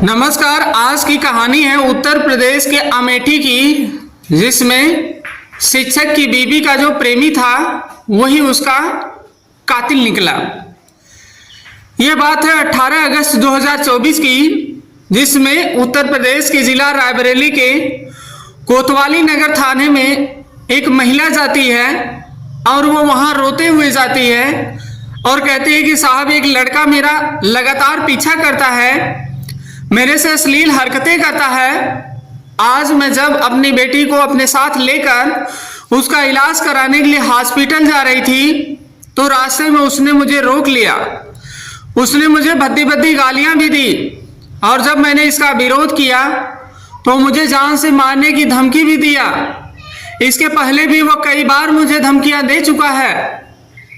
नमस्कार। आज की कहानी है उत्तर प्रदेश के अमेठी की, जिसमें शिक्षक की बीवी का जो प्रेमी था वही उसका कातिल निकला। ये बात है 18 अगस्त 2024 की, जिसमें उत्तर प्रदेश के जिला रायबरेली के कोतवाली नगर थाने में एक महिला जाती है और वो वहां रोते हुए जाती है और कहती है कि साहब, एक लड़का मेरा लगातार पीछा करता है, मेरे से अश्लील हरकतें करता है। आज मैं जब अपनी बेटी को अपने साथ लेकर उसका इलाज कराने के लिए हॉस्पिटल जा रही थी तो रास्ते में उसने मुझे रोक लिया। उसने मुझे भद्दी भद्दी गालियां भी दी और जब मैंने इसका विरोध किया तो मुझे जान से मारने की धमकी भी दिया। इसके पहले भी वह कई बार मुझे धमकियां दे चुका है।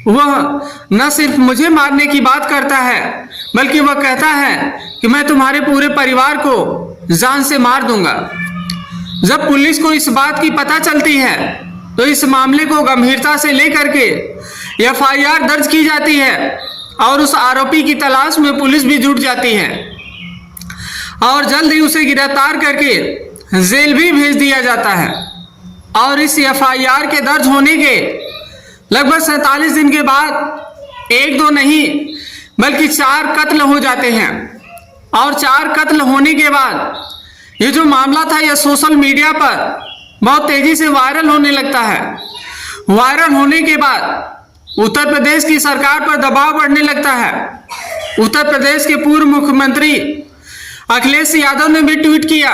वह न सिर्फ मुझे मारने की बात करता है बल्कि वह कहता है कि मैं तुम्हारे पूरे परिवार को जान से मार दूंगा। जब पुलिस को इस बात की पता चलती है तो इस मामले को गंभीरता से लेकर के एफआईआर दर्ज की जाती है और उस आरोपी की तलाश में पुलिस भी जुट जाती है और जल्द ही उसे गिरफ्तार करके जेल भी भेज दिया जाता है। और इस एफआईआर के दर्ज होने के लगभग 47 दिन के बाद एक दो नहीं बल्कि 4 कत्ल हो जाते हैं। और 4 कत्ल होने के बाद ये जो मामला था यह सोशल मीडिया पर बहुत तेजी से वायरल होने लगता है। वायरल होने के बाद उत्तर प्रदेश की सरकार पर दबाव बढ़ने लगता है। उत्तर प्रदेश के पूर्व मुख्यमंत्री अखिलेश यादव ने भी ट्वीट किया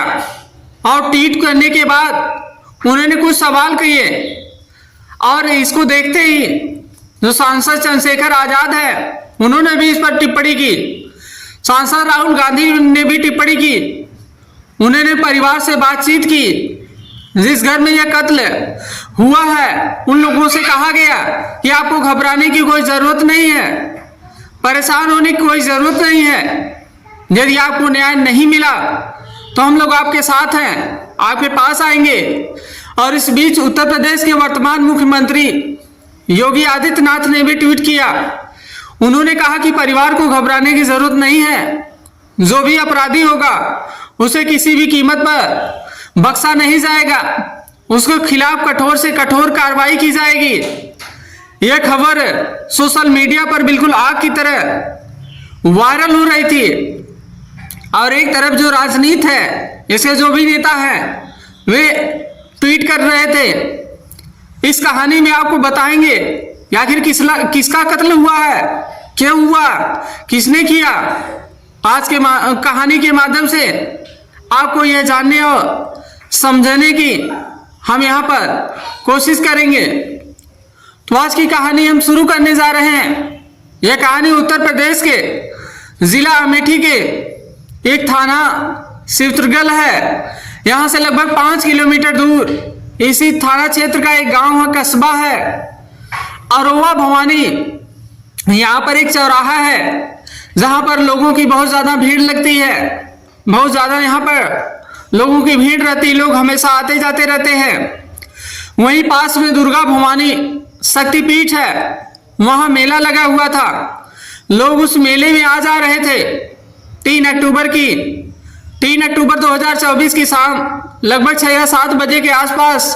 और ट्वीट करने के बाद उन्होंने कुछ सवाल किए और इसको देखते ही जो सांसद चंद्रशेखर आजाद है उन्होंने भी इस पर टिप्पणी की। सांसद राहुल गांधी ने भी टिप्पणी की। उन्होंने परिवार से बातचीत की। जिस घर में यह कत्ल हुआ है उन लोगों से कहा गया कि आपको घबराने की कोई जरूरत नहीं है, परेशान होने की कोई जरूरत नहीं है। यदि आपको न्याय नहीं मिला तो हम लोग आपके साथ हैं, आपके पास आएंगे। और इस बीच उत्तर प्रदेश के वर्तमान मुख्यमंत्री योगी आदित्यनाथ ने भी ट्वीट किया। उन्होंने कहा कि परिवार को घबराने की जरूरत नहीं है, जो भी अपराधी होगा उसे किसी भी कीमत पर बख्शा नहीं जाएगा, उसके खिलाफ कठोर से कठोर कार्रवाई की जाएगी। यह खबर सोशल मीडिया पर बिल्कुल आग की तरह वायरल हो रही थी और एक तरफ जो राजनीति है, इसके जो भी नेता हैं वे ट्वीट कर रहे थे। इस कहानी में आपको बताएंगे आखिर किसका कत्ल हुआ है, क्यों हुआ, किसने किया। आज के कहानी के माध्यम से आपको यह जानने और समझने की हम यहाँ पर कोशिश करेंगे। तो आज की कहानी हम शुरू करने जा रहे हैं। यह कहानी उत्तर प्रदेश के जिला अमेठी के एक थाना शिवतरगल है। यहाँ से लगभग 5 किलोमीटर दूर इसी थाना क्षेत्र का एक गांव है, कस्बा है अरोवा भवानी। यहाँ पर एक चौराहा है जहाँ पर लोगों की बहुत ज़्यादा भीड़ लगती है। बहुत ज़्यादा यहाँ पर लोगों की भीड़ रहती, लोग हमेशा आते जाते रहते हैं। वहीं पास में दुर्गा भवानी शक्तिपीठ है, वहाँ मेला लगा हुआ था। लोग उस मेले में आ जा रहे थे। 3 अक्टूबर 2024 की शाम लगभग 6 या 7 बजे के आसपास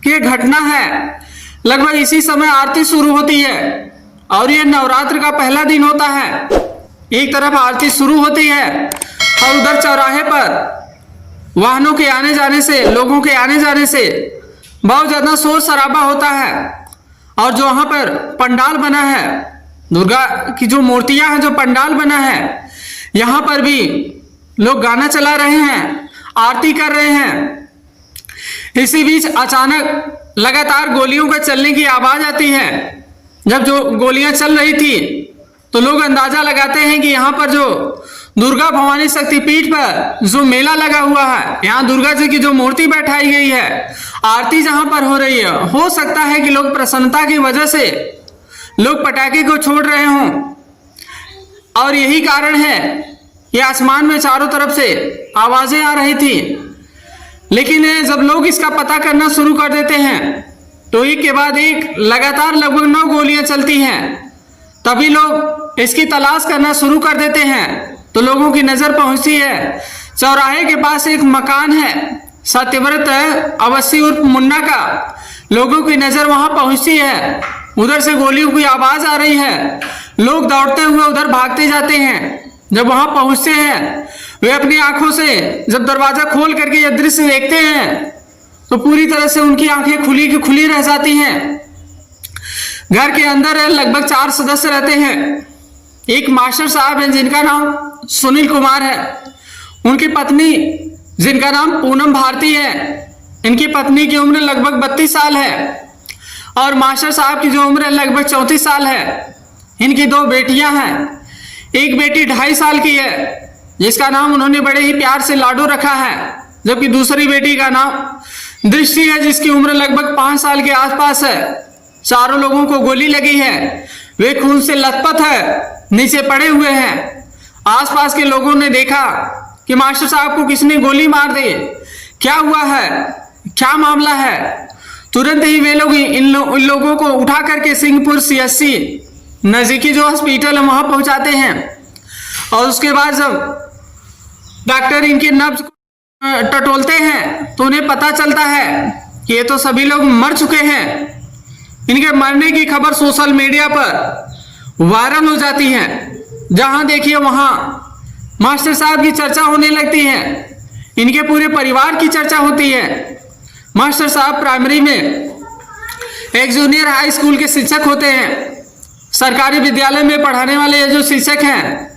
की यह घटना है। लगभग इसी समय आरती शुरू होती है और यह नवरात्र का पहला दिन होता है। एक तरफ आरती शुरू होती है और उधर चौराहे पर वाहनों के आने जाने से, लोगों के आने जाने से बहुत ज़्यादा शोर शराबा होता है। और जो वहाँ पर पंडाल बना है, दुर्गा की जो मूर्तियाँ हैं, जो पंडाल बना है, यहाँ पर भी लोग गाना चला रहे हैं, आरती कर रहे हैं। इसी बीच अचानक लगातार गोलियों का चलने की आवाज आती है। जब जो गोलियां चल रही थी तो लोग अंदाजा लगाते हैं कि यहाँ पर जो दुर्गा भवानी शक्तिपीठ पर जो मेला लगा हुआ है, यहाँ दुर्गा जी की जो मूर्ति बैठाई गई है, आरती जहाँ पर हो रही है, हो सकता है कि लोग प्रसन्नता की वजह से लोग पटाखे को छोड़ रहे हों। और यही कारण है कि आसमान में चारों तरफ से आवाजें आ रही थी। लेकिन जब लोग इसका पता करना शुरू कर देते हैं तो एक के बाद एक लगातार लगभग 9 गोलियां चलती हैं। तभी लोग इसकी तलाश करना शुरू कर देते हैं तो लोगों की नजर पहुंचती है चौराहे के पास एक मकान है सत्यव्रत अवस्थी उर्फ मुन्ना का। लोगों की नजर वहां पहुंचती है, उधर से गोलियों की आवाज आ रही है, लोग दौड़ते हुए उधर भागते जाते हैं। जब वहां पहुंचते हैं वे अपनी आंखों से जब दरवाजा खोल करके यह दृश्य देखते हैं तो पूरी तरह से उनकी आंखें खुली की खुली रह जाती हैं। घर के अंदर लगभग 4 सदस्य रहते हैं। एक मास्टर साहब हैं जिनका नाम सुनील कुमार है, उनकी पत्नी जिनका नाम पूनम भारती है, इनकी पत्नी की उम्र लगभग 32 साल है और मास्टर साहब की जो उम्र है लगभग 34 साल है। इनकी 2 बेटियां हैं, एक बेटी 2.5 साल की है जिसका नाम उन्होंने बड़े ही प्यार से लाडो रखा है, जबकि दूसरी बेटी का नाम दृष्टि है जिसकी उम्र लगभग 5 साल के आसपास है। चारों लोगों को गोली लगी है, वे खून से लथपथ है, नीचे पड़े हुए हैं। आसपास के लोगों ने देखा कि मास्टर साहब को किसने गोली मार दी, क्या हुआ है, क्या मामला है। तुरंत ही वे लोग इन लोगों को उठा करके सिंहपुर CSC नजदीकी जो हॉस्पिटल है वहां पहुंचाते हैं और उसके बाद जब डॉक्टर इनके नब्ज टटोलते हैं तो उन्हें पता चलता है कि ये तो सभी लोग मर चुके हैं। इनके मरने की खबर सोशल मीडिया पर वायरल हो जाती है। जहां देखिए वहां मास्टर साहब की चर्चा होने लगती है, इनके पूरे परिवार की चर्चा होती है। मास्टर साहब प्राइमरी में एक जूनियर हाई स्कूल के शिक्षक होते हैं। सरकारी विद्यालय में पढ़ाने वाले ये जो शिक्षक हैं,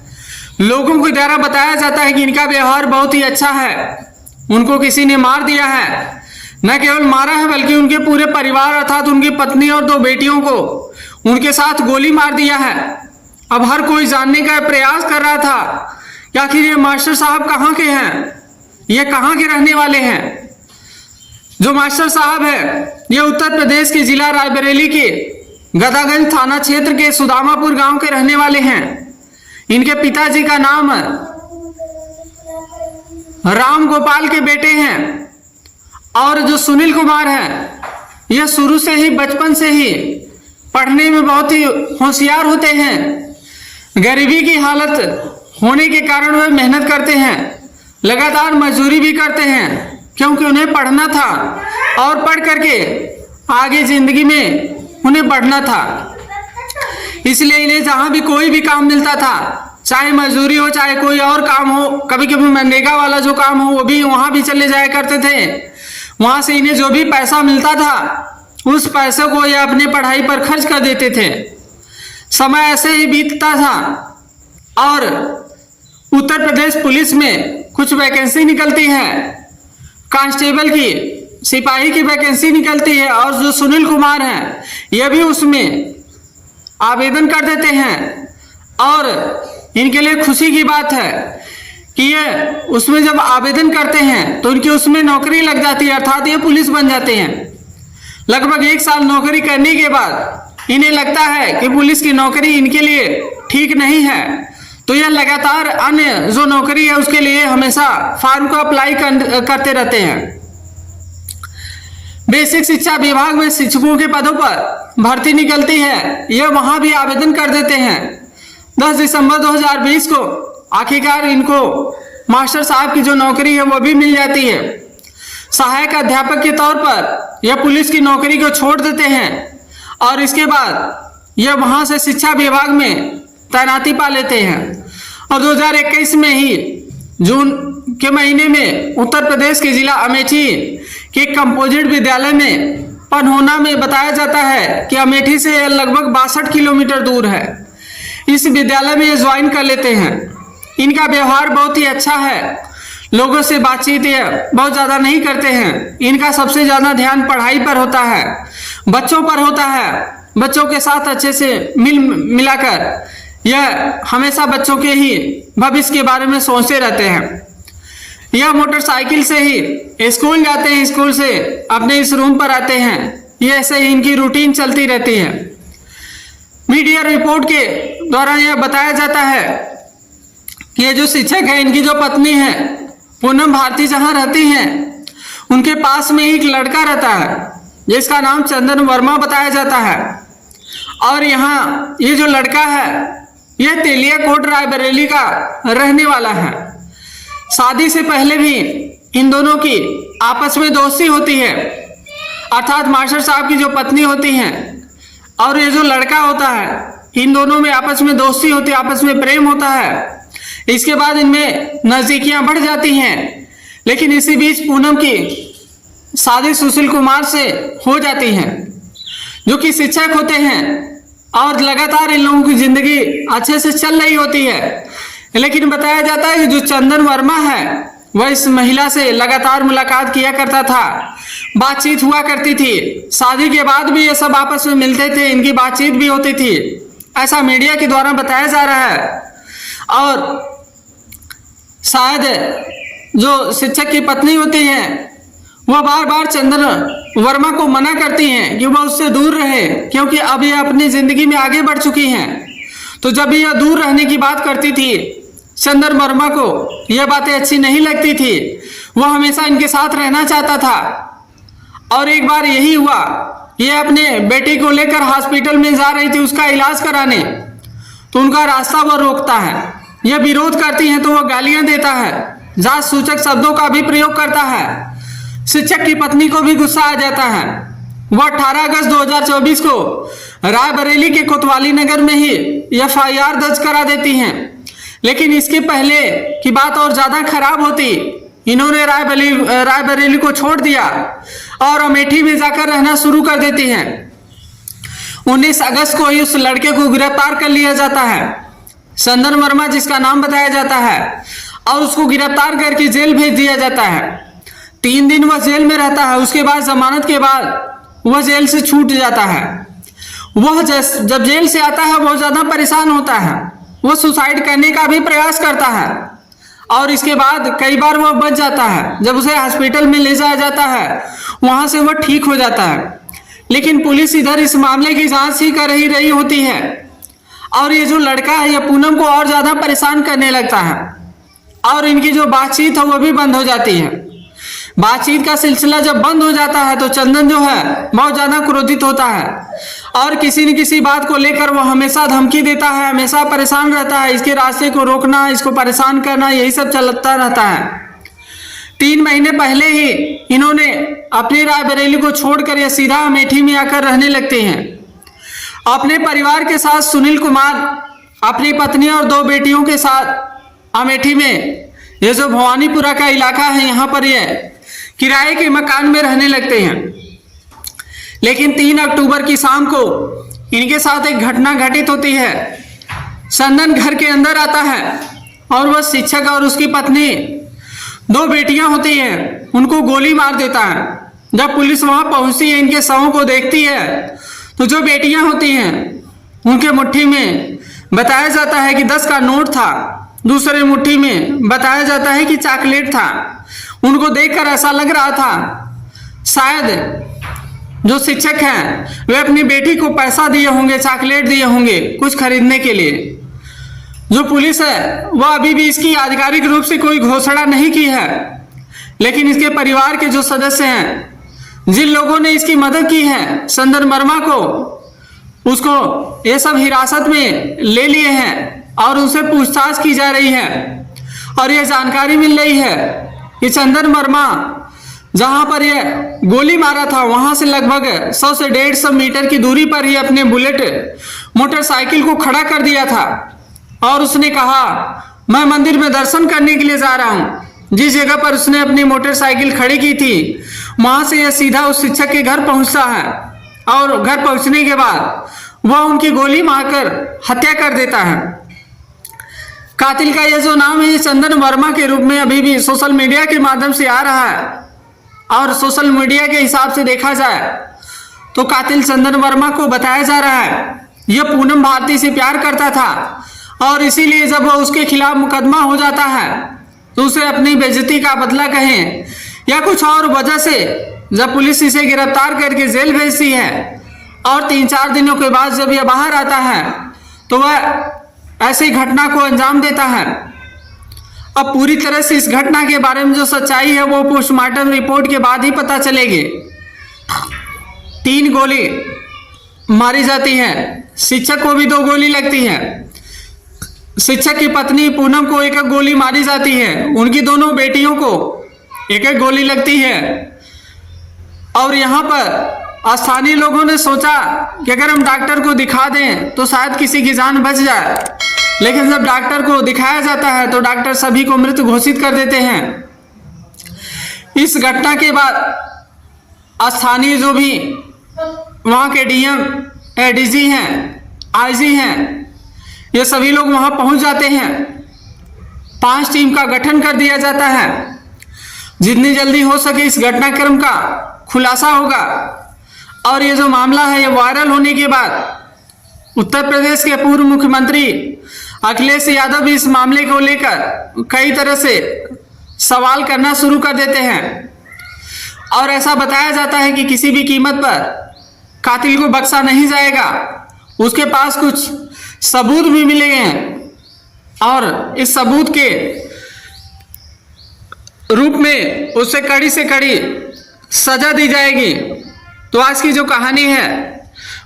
लोगों के द्वारा बताया जाता है कि इनका व्यवहार बहुत ही अच्छा है। उनको किसी ने मार दिया है, न केवल मारा है बल्कि उनके पूरे परिवार अर्थात उनकी पत्नी और 2 बेटियों को उनके साथ गोली मार दिया है। अब हर कोई जानने का प्रयास कर रहा था कि आखिर ये मास्टर साहब कहाँ के हैं, ये कहाँ के रहने वाले हैं। जो मास्टर साहब है ये उत्तर प्रदेश के जिला रायबरेली के गदागंज थाना क्षेत्र के सुदामापुर गांव के रहने वाले हैं। इनके पिताजी का नाम राम गोपाल के बेटे हैं और जो सुनील कुमार है यह शुरू से ही बचपन से ही पढ़ने में बहुत ही होशियार होते हैं। गरीबी की हालत होने के कारण वे मेहनत करते हैं, लगातार मजदूरी भी करते हैं क्योंकि उन्हें पढ़ना था और पढ़ करके आगे जिंदगी में उन्हें बढ़ना था। इसलिए इन्हें जहां भी कोई भी काम मिलता था, चाहे मजदूरी हो चाहे कोई और काम हो, कभी कभी मनरेगा वाला जो काम हो वो भी वहां भी चले जाया करते थे। वहां से इन्हें जो भी पैसा मिलता था उस पैसे को ये अपने पढ़ाई पर खर्च कर देते थे। समय ऐसे ही बीतता था और उत्तर प्रदेश पुलिस में कुछ वैकेंसी निकलती है, कांस्टेबल की, सिपाही की वैकेंसी निकलती है और जो सुनील कुमार हैं ये भी उसमें आवेदन कर देते हैं। और इनके लिए खुशी की बात है कि ये उसमें जब आवेदन करते हैं तो इनकी उसमें नौकरी लग जाती है, अर्थात ये पुलिस बन जाते हैं। लगभग 1 साल नौकरी करने के बाद इन्हें लगता है कि पुलिस की नौकरी इनके लिए ठीक नहीं है, तो यह लगातार अन्य जो नौकरी है उसके लिए हमेशा फॉर्म को अप्लाई करते रहते हैं। बेसिक शिक्षा विभाग में शिक्षकों के पदों पर भर्ती निकलती है, यह वहां भी आवेदन कर देते हैं। 10 दिसंबर 2020 को आखिरकार इनको मास्टर साहब की जो नौकरी है वो भी मिल जाती है। सहायक अध्यापक के तौर पर यह पुलिस की नौकरी को छोड़ देते हैं और इसके बाद यह वहां से शिक्षा विभाग में तैनाती पा लेते हैं। और 2021 में ही जून के महीने में उत्तर प्रदेश के जिला अमेठी के कंपोजिट विद्यालय में पनहोना में बताया जाता है कि अमेठी से लगभग 62 किलोमीटर दूर है, इस विद्यालय में ये ज्वाइन कर लेते हैं। इनका व्यवहार बहुत ही अच्छा है, लोगों से बातचीत बहुत ज़्यादा नहीं करते हैं। इनका सबसे ज़्यादा ध्यान पढ़ाई पर होता है, बच्चों पर होता है। बच्चों के साथ अच्छे से मिलाकर यह हमेशा बच्चों के ही भविष्य के बारे में सोचते रहते हैं। यह मोटरसाइकिल से ही स्कूल जाते हैं, स्कूल से अपने इस रूम पर आते हैं। ये ऐसे ही इनकी रूटीन चलती रहती है। मीडिया रिपोर्ट के द्वारा यह बताया जाता है कि ये जो शिक्षक है इनकी जो पत्नी है पूनम भारती जहाँ रहती हैं उनके पास में एक लड़का रहता है जिसका नाम 'चंदन वर्मा बताया जाता है। और यहाँ ये जो लड़का है यह तेलियाकोट रायबरेली का रहने वाला है। शादी से पहले भी इन दोनों की आपस में दोस्ती होती है, अर्थात मास्टर साहब की जो पत्नी होती हैं और ये जो लड़का होता है, इन दोनों में आपस में दोस्ती होती है, आपस में प्रेम होता है। इसके बाद इनमें नजदीकियां बढ़ जाती हैं, लेकिन इसी बीच पूनम की शादी सुशील कुमार से हो जाती है, जो कि शिक्षक होते हैं, और लगातार इन लोगों की जिंदगी अच्छे से चल रही होती है। लेकिन बताया जाता है कि जो चंदन वर्मा है वह इस महिला से लगातार मुलाकात किया करता था, बातचीत हुआ करती थी। शादी के बाद भी ये सब आपस में मिलते थे, इनकी बातचीत भी होती थी, ऐसा मीडिया के द्वारा बताया जा रहा है। और शायद जो शिक्षक की पत्नी होती है वह बार बार चंदन वर्मा को मना करती हैं कि वह उससे दूर रहे, क्योंकि अब यह अपनी जिंदगी में आगे बढ़ चुकी हैं। तो जब यह दूर रहने की बात करती थी, चंदन वर्मा को यह बातें अच्छी नहीं लगती थी, वह हमेशा इनके साथ रहना चाहता था। और एक बार यही हुआ, यह अपने बेटी को लेकर हॉस्पिटल में जा रही थी उसका इलाज कराने, तो उनका रास्ता वह रोकता है। यह विरोध करती हैं तो वह गालियां देता है, जात सूचक शब्दों का भी प्रयोग करता है। शिक्षक की पत्नी को भी गुस्सा आ जाता है। वह 18 अगस्त 2024 को रायबरेली के कोतवाली नगर में ही FIR दर्ज करा देती हैं। लेकिन इसके पहले की बात और ज्यादा खराब होती, इन्होंने रायबरेली को छोड़ दिया और अमेठी में जाकर रहना शुरू कर देती हैं। 19 अगस्त को ही उस लड़के को गिरफ्तार कर लिया जाता है, चंदन वर्मा जिसका नाम बताया जाता है, और उसको गिरफ्तार करके जेल भेज दिया जाता है। 3 दिन वह जेल में रहता है। उसके बाद जमानत के बाद वह जेल से छूट जाता है। वह जब जेल से आता है बहुत ज्यादा परेशान होता है, वह सुसाइड करने का भी प्रयास करता है, और इसके बाद कई बार वह बच जाता है। जब उसे हॉस्पिटल में ले जाया जाता है वहां से वह ठीक हो जाता है। लेकिन पुलिस इधर इस मामले की जांच ही कर रही होती है, और ये जो लड़का है यह पूनम को और ज्यादा परेशान करने लगता है, और इनकी जो बातचीत है वह भी बंद हो जाती है। बातचीत का सिलसिला जब बंद हो जाता है तो चंदन जो है बहुत ज्यादा क्रोधित होता है, और किसी न किसी बात को लेकर वो हमेशा धमकी देता है, हमेशा परेशान रहता है। इसके रास्ते को रोकना, इसको परेशान करना, यही सब चलता रहता है। 3 महीने पहले ही इन्होंने अपनी रायबरेली को छोड़कर यह सीधा अमेठी में आकर रहने लगते हैं। अपने परिवार के साथ सुनील कुमार अपनी पत्नी और 2 बेटियों के साथ अमेठी में, ये जो भवानीपुरा का इलाका है, यहाँ पर यह किराए के मकान में रहने लगते हैं। लेकिन 3 अक्टूबर की शाम को इनके साथ एक घटना घटित होती है। चंदन घर के अंदर आता है और वह शिक्षक और उसकी पत्नी 2 बेटियां होती हैं, उनको गोली मार देता है। जब पुलिस वहां पहुंचती है, इनके शवों को देखती है, तो जो बेटियां होती हैं उनके मुट्ठी में बताया जाता है कि 10 का नोट था, दूसरे मुट्ठी में बताया जाता है कि चॉकलेट था। उनको देखकर ऐसा लग रहा था शायद जो शिक्षक हैं वे अपनी बेटी को पैसा दिए होंगे, चॉकलेट दिए होंगे कुछ खरीदने के लिए। जो पुलिस है वह अभी भी इसकी आधिकारिक रूप से कोई घोषणा नहीं की है, लेकिन इसके परिवार के जो सदस्य हैं, जिन लोगों ने इसकी मदद की है चंदन वर्मा को, उसको ये सब हिरासत में ले लिए हैं और उनसे पूछताछ की जा रही है। और यह जानकारी मिल रही है कि चंदन वर्मा जहां पर यह गोली मारा था वहां से लगभग 100 से 150 मीटर की दूरी पर ही अपने बुलेट मोटरसाइकिल को खड़ा कर दिया था, और उसने कहा मैं मंदिर में दर्शन करने के लिए जा रहा हूं। जिस जगह पर उसने अपनी मोटरसाइकिल खड़ी की थी वहां से यह सीधा उस शिक्षक के घर पहुंचता है, और घर पहुंचने के बाद वह उनकी गोली मारकर हत्या कर देता है। कातिल का यह जो नाम है चंदन वर्मा के रूप में अभी भी सोशल मीडिया के माध्यम से आ रहा है, और सोशल मीडिया के हिसाब से देखा जाए तो कातिल चंदन वर्मा को बताया जा रहा है यह पूनम भारती से प्यार करता था, और इसीलिए जब वह उसके खिलाफ मुकदमा हो जाता है तो उसे अपनी बेइज्जती का बदला कहें या कुछ और वजह से जब पुलिस इसे गिरफ्तार करके जेल भेजती है, और 3-4 दिनों के बाद जब यह बाहर आता है तो वह ऐसी घटना को अंजाम देता है। अब पूरी तरह से इस घटना के बारे में जो सच्चाई है वो पोस्टमार्टम रिपोर्ट के बाद ही पता चलेगी। 3 गोली मारी जाती है, शिक्षक को भी 2 गोली लगती है। शिक्षक की पत्नी पूनम को एक एक गोली मारी जाती है, उनकी दोनों बेटियों को एक एक गोली लगती है। और यहाँ पर स्थानीय लोगों ने सोचा कि अगर हम डॉक्टर को दिखा दें तो शायद किसी की जान बच जाए, लेकिन जब डॉक्टर को दिखाया जाता है तो डॉक्टर सभी को मृत घोषित कर देते हैं। इस घटना के बाद स्थानीय जो भी वहाँ के डीएम, एडीजी हैं, आईजी हैं, ये सभी लोग वहाँ पहुँच जाते हैं। 5 टीम का गठन कर दिया जाता है। जितनी जल्दी हो सके इस घटनाक्रम का खुलासा होगा। और ये जो मामला है ये वायरल होने के बाद उत्तर प्रदेश के पूर्व मुख्यमंत्री अखिलेश यादव भी इस मामले को लेकर कई तरह से सवाल करना शुरू कर देते हैं। और ऐसा बताया जाता है कि किसी भी कीमत पर कातिल को बख्शा नहीं जाएगा। उसके पास कुछ सबूत भी मिले हैं और इस सबूत के रूप में उसे कड़ी से कड़ी सजा दी जाएगी। तो आज की जो कहानी है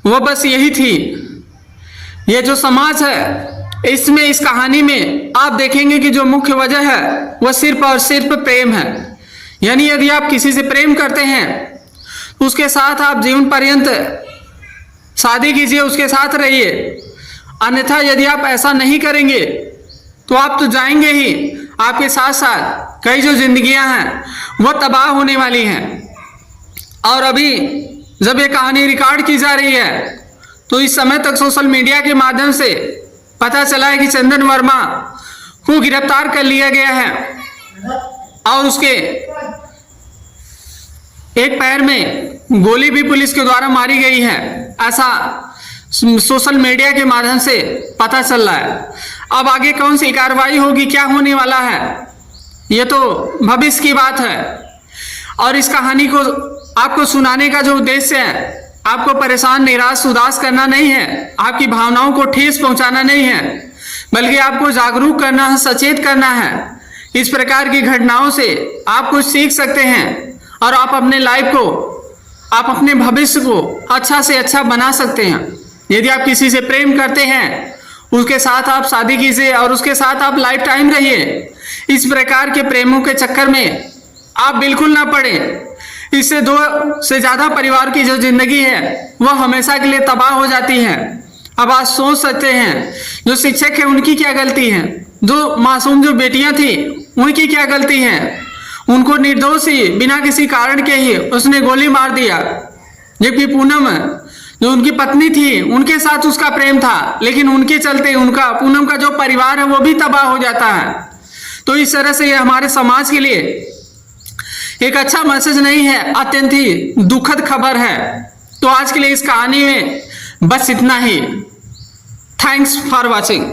वो बस यही थी। ये जो समाज है इसमें, इस कहानी में आप देखेंगे कि जो मुख्य वजह है वह सिर्फ और सिर्फ प्रेम है। यानी यदि आप किसी से प्रेम करते हैं उसके साथ आप जीवन पर्यंत शादी कीजिए, उसके साथ रहिए। अन्यथा यदि आप ऐसा नहीं करेंगे तो आप तो जाएंगे ही, आपके साथ साथ कई जो जिंदगियां हैं वो तबाह होने वाली हैं। और अभी जब ये कहानी रिकॉर्ड की जा रही है तो इस समय तक सोशल मीडिया के माध्यम से पता चला है कि चंदन वर्मा को गिरफ्तार कर लिया गया है और उसके एक पैर में गोली भी पुलिस के द्वारा मारी गई है, ऐसा सोशल मीडिया के माध्यम से पता चल रहा है। अब आगे कौन सी कार्रवाई होगी, क्या होने वाला है, ये तो भविष्य की बात है। और इस कहानी को आपको सुनाने का जो उद्देश्य है, आपको परेशान, निराश, उदास करना नहीं है, आपकी भावनाओं को ठेस पहुंचाना नहीं है, बल्कि आपको जागरूक करना है, सचेत करना है। इस प्रकार की घटनाओं से आप कुछ सीख सकते हैं और आप अपने लाइफ को, आप अपने भविष्य को अच्छा से अच्छा बना सकते हैं। यदि आप किसी से प्रेम करते हैं उसके साथ आप शादी कीजिए और उसके साथ आप लाइफ टाइम रहिए। इस प्रकार के प्रेमों के चक्कर में आप बिल्कुल ना पड़े। इससे 2 से ज़्यादा परिवार की जो जिंदगी है वह हमेशा के लिए तबाह हो जाती है। अब आप सोच सकते हैं जो शिक्षक है उनकी क्या गलती है, जो मासूम जो बेटियां थी उनकी क्या गलती है। उनको निर्दोष ही बिना किसी कारण के ही उसने गोली मार दिया। जबकि पूनम जो उनकी पत्नी थी उनके साथ उसका प्रेम था, लेकिन उनके चलते उनका, पूनम का जो परिवार है वो भी तबाह हो जाता है। तो इस तरह से ये हमारे समाज के लिए एक अच्छा मैसेज नहीं है, अत्यंत ही दुखद खबर है। तो आज के लिए इस कहानी में बस इतना ही। Thanks for watching.